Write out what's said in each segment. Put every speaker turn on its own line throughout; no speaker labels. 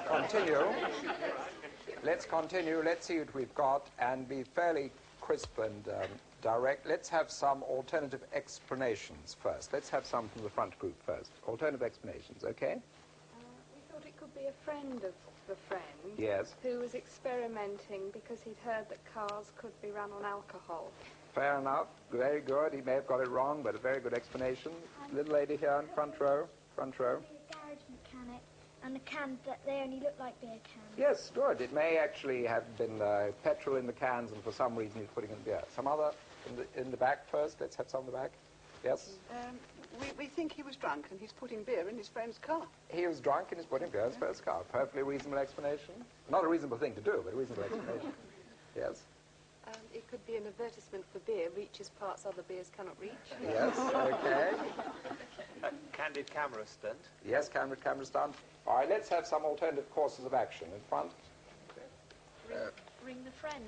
continue. Let's continue. Let's see what we've got and be fairly crisp and direct. Let's have some alternative explanations first. Let's have some from the front group first. Alternative explanations, okay?
We thought it could be a friend of the friend.
Yes.
Who was experimenting because he'd heard that cars could be run on alcohol.
Fair enough. Very good. He may have got it wrong, but a very good explanation. Little lady here in front row. Front row.
A garage mechanic, and the cans that they only look like beer cans.
Yes, good. It may actually have been petrol in the cans, and for some reason he's putting in beer. Some other in the back first. Let's have some in the back. Yes.
We think he was drunk and he's putting beer in his friend's car.
He was drunk and he's putting beer in his friend's car. Perfectly reasonable explanation. Not a reasonable thing to do, but a reasonable explanation. Yes.
It could be an advertisement for beer, reaches parts other beers cannot reach.
Yes, okay.
Candid camera stunt.
Yes, camera stunt. All right, let's have some alternative courses of action. In front.
Ring the friend.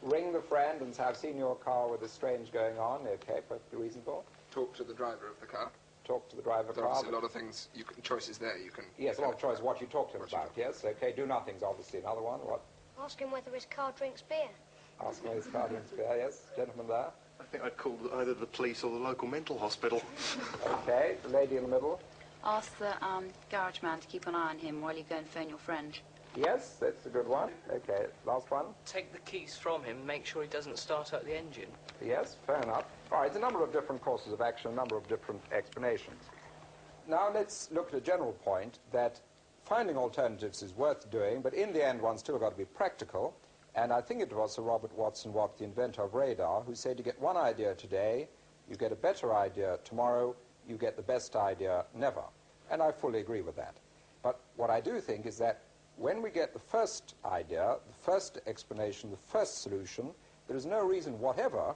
Ring the friend and say, I've seen your car with a strange going on. Okay, perfectly reasonable.
Talk to the driver of the car.
Talk to the driver of the car.
There's a lot of things, choices there. You can.
Yes, a lot of choice. What you talk to him about. Yes, okay. Do nothing's obviously another one. What?
Ask him whether his car drinks beer.
Ask him whether his car drinks beer. Yes, gentleman there.
I think I'd call either the police or the local mental hospital.
Okay, the lady in the middle.
Ask the garage man to keep an eye on him while you go and phone your friend.
Yes, that's a good one. Okay, last one.
Take the keys from him, make sure he doesn't start up the engine.
Yes, fair enough. All right, a number of different courses of action, a number of different explanations. Now let's look at a general point that finding alternatives is worth doing, but in the end one's still got to be practical. And I think it was Sir Robert Watson Watt, the inventor of radar, who said you get one idea today, you get a better idea tomorrow, you get the best idea never. And I fully agree with that. But what I do think is that when we get the first idea, the first explanation, the first solution, there is no reason whatever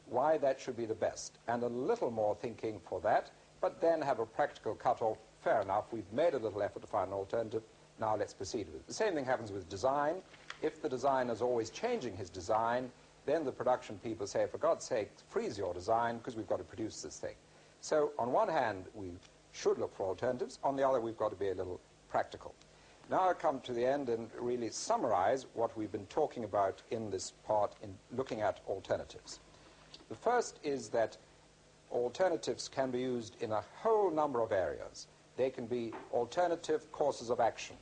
why that should be the best. And a little more thinking for that, but then have a practical cut-off. Fair enough, we've made a little effort to find an alternative, now let's proceed with it. The same thing happens with design. If the designer is always changing his design, then the production people say, for God's sake, freeze your design, because we've got to produce this thing. So on one hand, we should look for alternatives. On the other, we've got to be a little practical. Now I come to the end and really summarize what we've been talking about in this part in looking at alternatives. The first is that alternatives can be used in a whole number of areas. They can be alternative courses of action.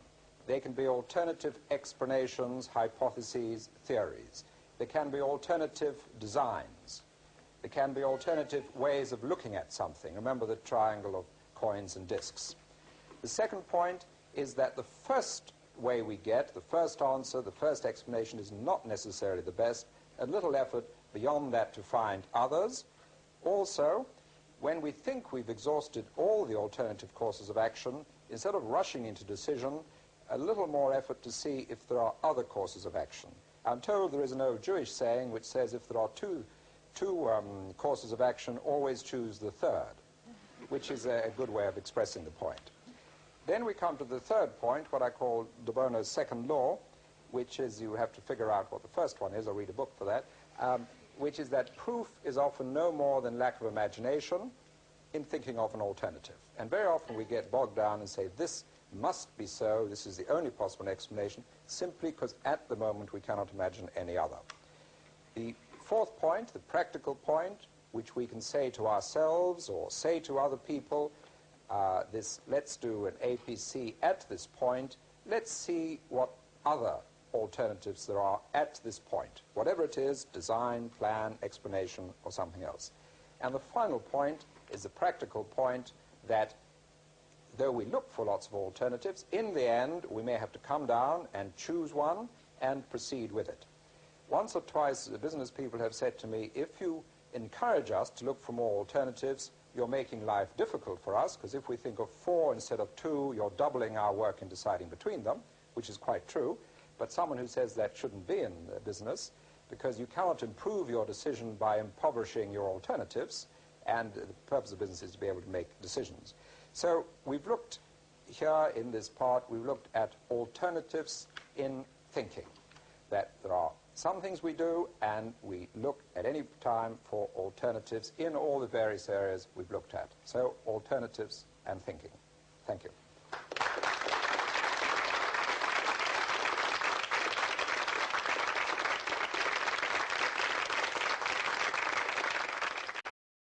They can be alternative explanations, hypotheses, theories. There can be alternative designs. There can be alternative ways of looking at something. Remember the triangle of coins and discs. The second point is that the first way we get, the first answer, the first explanation is not necessarily the best. A little effort beyond that to find others. Also, when we think we've exhausted all the alternative courses of action, instead of rushing into decision, a little more effort to see if there are other courses of action. I'm told there is an old Jewish saying which says if there are two courses of action, always choose the third, which is a good way of expressing the point. Then we come to the third point, what I call de Bono's second law, which is you have to figure out what the first one is. I'll read a book for that, which is that proof is often no more than lack of imagination in thinking of an alternative. And very often we get bogged down and say, this must be so, this is the only possible explanation, simply because at the moment we cannot imagine any other. The fourth point, the practical point, which we can say to ourselves or say to other people, let's do an APC at this point, let's see what other alternatives there are at this point, whatever it is, design, plan, explanation, or something else. And the final point is the practical point that though we look for lots of alternatives, in the end we may have to come down and choose one and proceed with it. Once or twice the business people have said to me, if you encourage us to look for more alternatives, you're making life difficult for us, because if we think of 4 instead of 2, you're doubling our work in deciding between them, which is quite true. But someone who says that shouldn't be in business, because you cannot improve your decision by impoverishing your alternatives, and the purpose of business is to be able to make decisions. So we've looked here in this part, we've looked at alternatives in thinking, that there are some things we do, and we look at any time for alternatives in all the various areas we've looked at. So alternatives and thinking. Thank you.